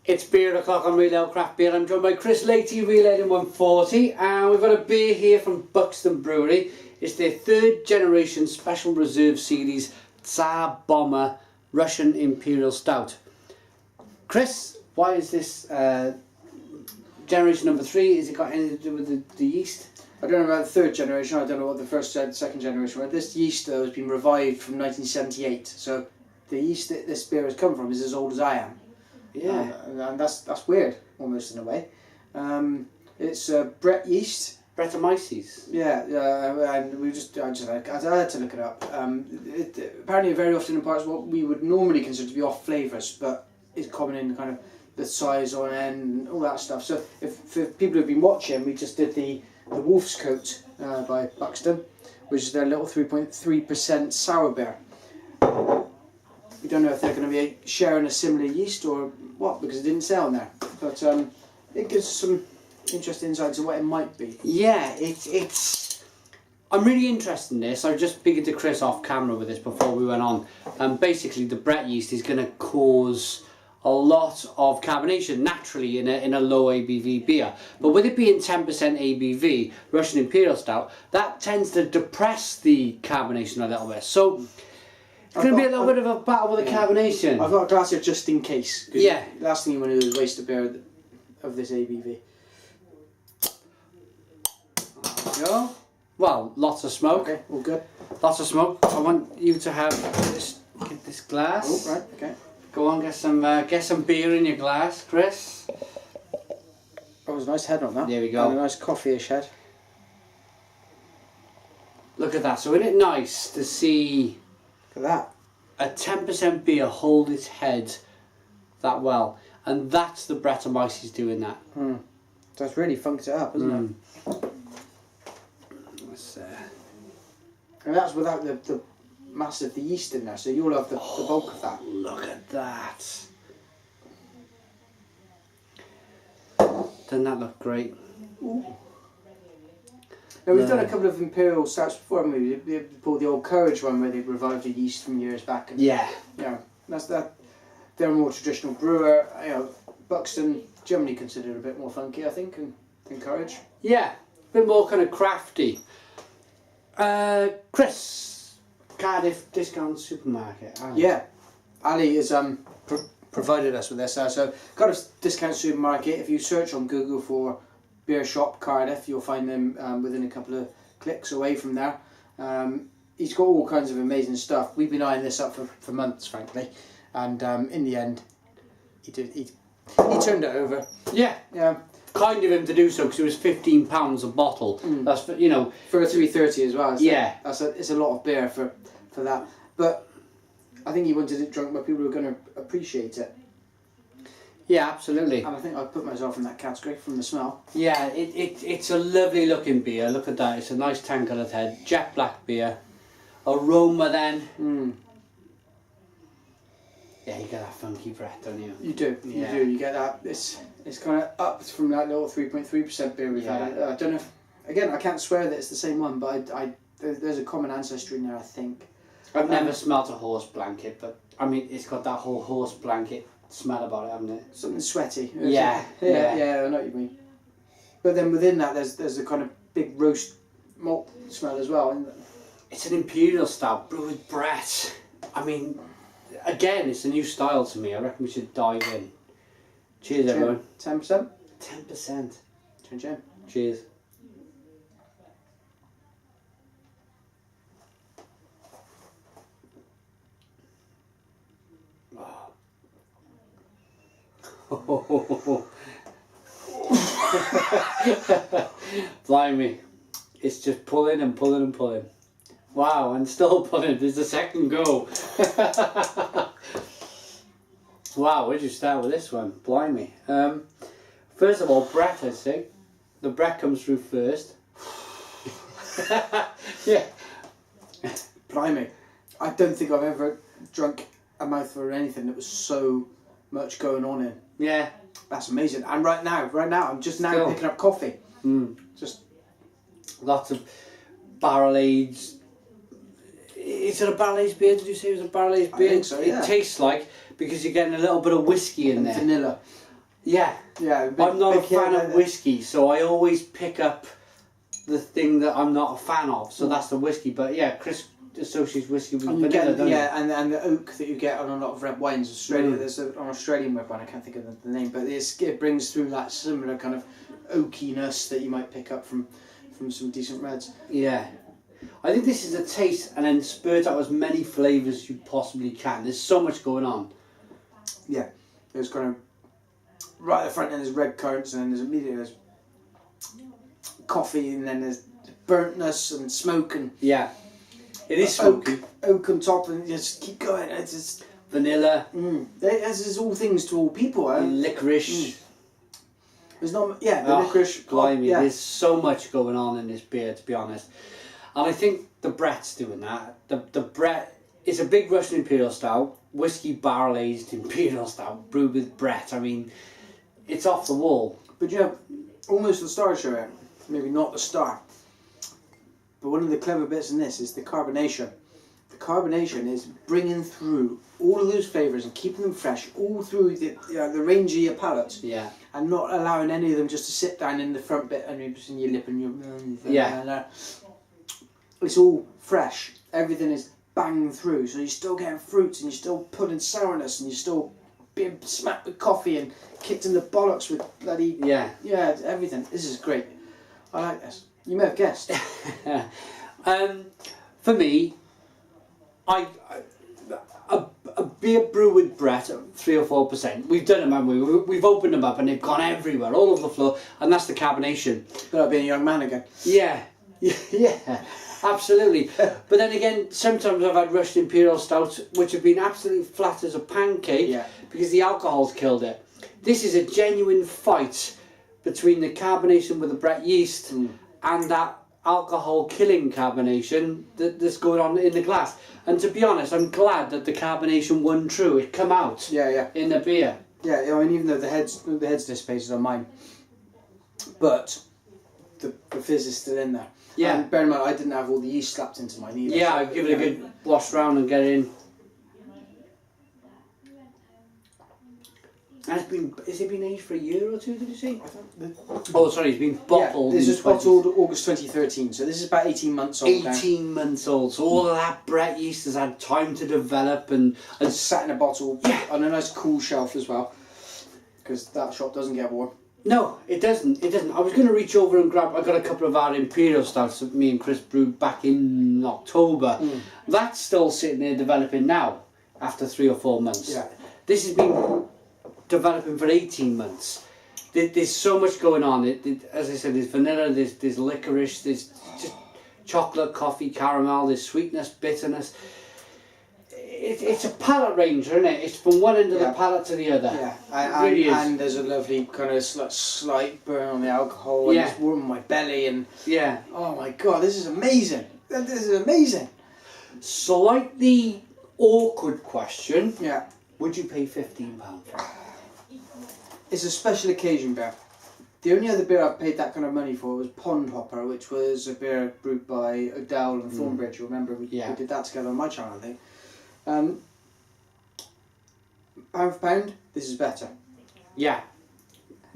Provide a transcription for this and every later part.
It's beer o'clock on Real Ale Craft Beer. I'm joined by Chris Leahy, Real Ale in 140, and we've got a beer here from Buxton Brewery. It's their third generation Special Reserve Series Tsar Bomba Russian Imperial Stout. Chris, why is this generation number 3? Has it got anything to do with the yeast? I don't know about the third generation. I don't know what the first and second generation were. This yeast has been revived from 1978. So the yeast that this beer has come from is as old as I am. Yeah, and that's weird, almost in a way. It's Brett yeast. Brettanomyces. Yeah, and I had to look it up. Apparently, very often imparts what we would normally consider to be off flavours, but it's common in kind of the size on end and all that stuff. So, for people who've been watching, we just did the Wolf's Coat by Buxton, which is their little 3.3% sour beer. We don't know if they're going to be sharing a similar yeast or what, because it didn't sell in there. But it gives some interesting insights into what it might be. Yeah, it's. I'm really interested in this. I was just speaking to Chris off camera with this before we went on. And basically, the Brett yeast is going to cause a lot of carbonation naturally in a low ABV beer. But with it being 10% ABV, Russian Imperial Stout, that tends to depress the carbonation a little bit. So it's going to be a little bit of a battle with the carbonation. I've got a glass here just in case. Yeah. The last thing you want to do is waste a beer of this ABV. There we go. Well, lots of smoke. Okay, all good. Lots of smoke. I want you to have this. Get this glass. Oh, right, okay. Go on, get some beer in your glass, Chris. Oh, there's a nice head on that. There we go. And a nice coffee-ish head. Look at that. So isn't it nice to see Look at that. a 10% beer hold its head that well? And that's the Brettanomyces doing that. So it's really funked it up, isn't it? Let's, And that's without the massive yeast in there, so you'll have the bulk of that. Look at that. Doesn't that look great? Ooh. Now we've done a couple of Imperial Stouts before, haven't we? We pulled the old Courage one where they revived the yeast from years back. And, Yeah. You know, that's that. They're a more traditional brewer. You know, Buxton generally considered a bit more funky, I think, than Courage. Yeah. A bit more kind of crafty. Chris, Cardiff Discount Supermarket. Yeah, Ali has provided us with this. So Cardiff Discount Supermarket, if you search on Google for Beer Shop Cardiff, you'll find them within a couple of clicks away from there. He's got all kinds of amazing stuff. We've been eyeing this up for months, frankly, and in the end, he turned it over. Yeah. Yeah. Kind of him to do so because it was £15 a bottle. That's for, you know, for a 330 as well. Yeah. It's a lot of beer for that. But I think he wanted it drunk where people were going to appreciate it. Yeah, absolutely. And I think I put myself in that category from the smell. Yeah, it's a lovely looking beer. Look at that. It's a nice tan coloured head. Jet black beer. Aroma then. Yeah, you get that funky breath, don't you? You do. Yeah. You do. You get that. It's kind of upped from that little 3.3% beer we've had. I don't know if, again, I can't swear that it's the same one, but there's a common ancestry in there, I think. I've never smelt a horse blanket, but I mean, it's got that whole horse blanket smell about it, hasn't it? Something sweaty. Yeah. I know what you mean. But then within that, there's a kind of big roast malt smell as well. Isn't it? It's an Imperial Stout brewed with Brett. I mean, again, it's a new style to me. I reckon we should dive in. Cheers, everyone. 10%? 10%. Chin. Cheers. Oh. Blimey. It's just pulling and pulling and pulling. Wow, and still pulling. There's a second go. Wow, where'd you start with this one? Blimey. First of all, Brett, I'd say. The Brett comes through first. Yeah. Blimey. I don't think I've ever drunk a mouthful of anything that was so much going on in. Yeah. That's amazing. And right now, I'm just now picking up coffee. Just lots of barrel aged. Is it a barrel aged beer? Did you say it was a barrel aged beer? I think so, yeah. It tastes like, because you're getting a little bit of whiskey in there. Vanilla. Yeah. Yeah, I'm not a fan of whiskey, so I always pick up the thing that I'm not a fan of. So that's the whiskey. But yeah, Chris associates whiskey with vanilla, don't you? And the oak that you get on a lot of red wines. Australia, there's an Australian red wine. I can't think of the name, but it brings through that similar kind of oakiness that you might pick up from some decent reds. Yeah. I think this is a taste and then spurt out as many flavours as you possibly can. There's so much going on. Yeah, there's kind of right at the front end there's red currants, and then there's coffee, and then there's burntness and smoke, and it is smoky. Oak on top, and just keep going. It's just Vanilla. There's all things to all people. Licorice. There's not the licorice. Blimey, there's so much going on in this beer, to be honest. And I think the Brett's doing that. The Brett is a big Russian Imperial Stout, whiskey barrel aged Imperial Stout brewed with Brett. I mean, it's off the wall. But you know, almost the star show it. Maybe not the star. But one of the clever bits in this is the carbonation. The carbonation is bringing through all of those flavours and keeping them fresh all through the range of your palate. Yeah. And not allowing any of them just to sit down in the front bit and just in your lip and your... It's all fresh. Everything is banged through. So you're still getting fruits, and you're still putting sourness, and you're still being smacked with coffee and kicked in the bollocks with bloody... Yeah, everything. This is great. I like this. You may have guessed. For me, a beer brewed with Brett at 3 or 4%. We've done them, haven't we? We've opened them up and they've gone everywhere, all over the floor, and that's the carbonation. But I've been a young man again. Yeah, absolutely. But then again, sometimes I've had Russian Imperial Stouts which have been absolutely flat as a pancake because the alcohol's killed it. This is a genuine fight between the carbonation with the Brett yeast and that alcohol killing carbonation that's going on in the glass. And to be honest, I'm glad that the carbonation won true. It come out in the beer. Yeah, I mean, even though the head's dissipated on mine, but the fizz is still in there. Yeah. And bear in mind, I didn't have all the yeast slapped into mine either. Yeah, I'd give it a good wash round and get it in. And has it been aged for a year or two, did you say? Oh, sorry, it's been bottled. Yeah, this was bottled August 2013, so this is about 18 months old 18 months old, so all of that Brett yeast has had time to develop and sat in a bottle on a nice cool shelf as well, because that shop doesn't get warm. No, it doesn't. I was going to reach over and grab... I got a couple of our Imperial Stouts that me and Chris brewed back in October. That's still sitting there developing now, after 3 or 4 months. Yeah. This has been developing for 18 months. There's so much going on. As I said, there's vanilla, there's licorice, there's just chocolate, coffee, caramel, there's sweetness, bitterness. It's a palate ranger, isn't it? It's from one end of the palate to the other. Yeah, It really is. And there's a lovely kind of slight burn on the alcohol, and it's warming my belly, and oh my god, this is amazing. This is amazing. Slightly awkward question. Yeah. Would you pay £15 for it? It's a special occasion beer. The only other beer I've paid that kind of money for was Pond Hopper, which was a beer brewed by O'Dowd and Thornbridge. You remember we did that together on my channel, I think. Pound for pound, this is better. Yeah.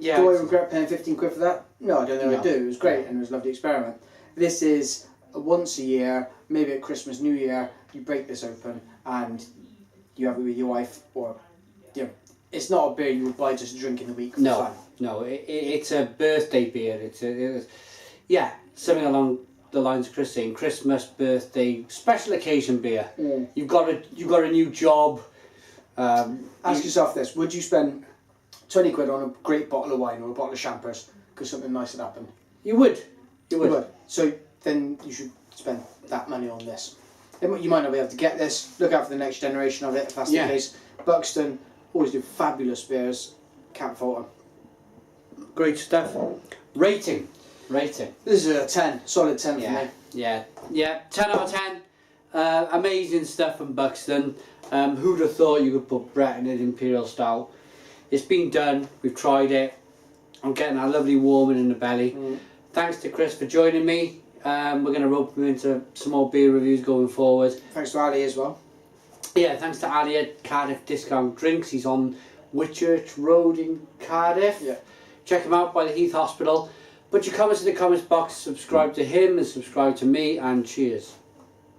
Do I regret paying 15 quid for that? No, I don't think I do. It was great and it was a lovely experiment. This is a once a year, maybe at Christmas, New Year, you break this open and you have it with your wife, or it's not a beer you would buy just to drink in the week for fun. No, it's a birthday beer. It's something along the lines of Chris saying, Christmas, birthday, special occasion beer. You've got a new job. Ask yourself this: would you spend 20 quid on a great bottle of wine or a bottle of champers because something nice had happened? You would. So then you should spend that money on this. You might not be able to get this. Look out for the next generation of it if that's the case. Buxton always do fabulous beers. Can't fault them. Great stuff. Rating. This is a 10, solid 10 for me. Yeah, 10 out of 10. Amazing stuff from Buxton. Who'd have thought you could put Brett in an Imperial Stout? It's been done, we've tried it. I'm getting a lovely warming in the belly. Thanks to Chris for joining me. We're going to rope him into some more beer reviews going forward. Thanks to Ali as well. Yeah, thanks to Ali at Cardiff Discount Drinks. He's on Whitchurch Road in Cardiff. Yeah. Check him out by the Heath Hospital. Put your comments in the comments box, subscribe to him and subscribe to me, and cheers.